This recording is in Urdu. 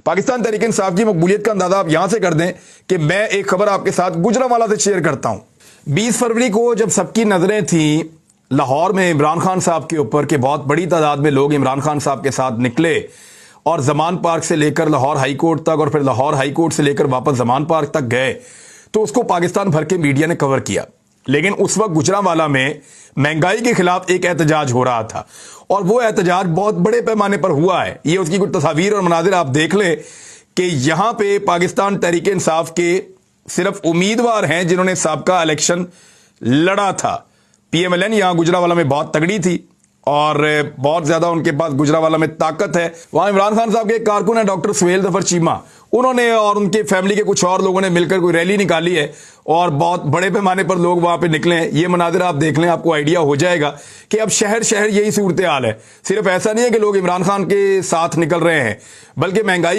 پاکستان تحریک انصاف کی مقبولیت کا اندازہ آپ یہاں سے کر دیں کہ میں ایک خبر آپ کے ساتھ گجرانوالہ سے شیئر کرتا ہوں. 20 فروری کو جب سب کی نظریں تھیں لاہور میں عمران خان صاحب کے اوپر کہ بہت بڑی تعداد میں لوگ عمران خان صاحب کے ساتھ نکلے اور زمان پارک سے لے کر لاہور ہائی کورٹ تک اور پھر لاہور ہائی کورٹ سے لے کر واپس زمان پارک تک گئے, تو اس کو پاکستان بھر کے میڈیا نے کور کیا. لیکن اس وقت گجرانوالہ میں مہنگائی کے خلاف ایک احتجاج ہو رہا تھا اور وہ احتجاج بہت بڑے پیمانے پر ہوا ہے. یہ اس کی کچھ تصاویر اور مناظر آپ دیکھ لیں کہ یہاں پہ پاکستان تحریک انصاف کے صرف امیدوار ہیں جنہوں نے سابقہ الیکشن لڑا تھا. پی ایم ایل این یہاں گجرانوالہ میں بہت تگڑی تھی اور بہت زیادہ ان کے پاس گجرانوالہ میں طاقت ہے. وہاں عمران خان صاحب کے ایک کارکن ہیں ڈاکٹر سہیل ظفر چیمہ, انہوں نے اور ان کے فیملی کے کچھ اور لوگوں نے مل کر کوئی ریلی نکالی ہے اور بہت بڑے پیمانے پر لوگ وہاں پہ نکلے ہیں. یہ مناظر آپ دیکھ لیں, آپ کو آئیڈیا ہو جائے گا کہ اب شہر شہر یہی صورتحال ہے. صرف ایسا نہیں ہے کہ لوگ عمران خان کے ساتھ نکل رہے ہیں, بلکہ مہنگائی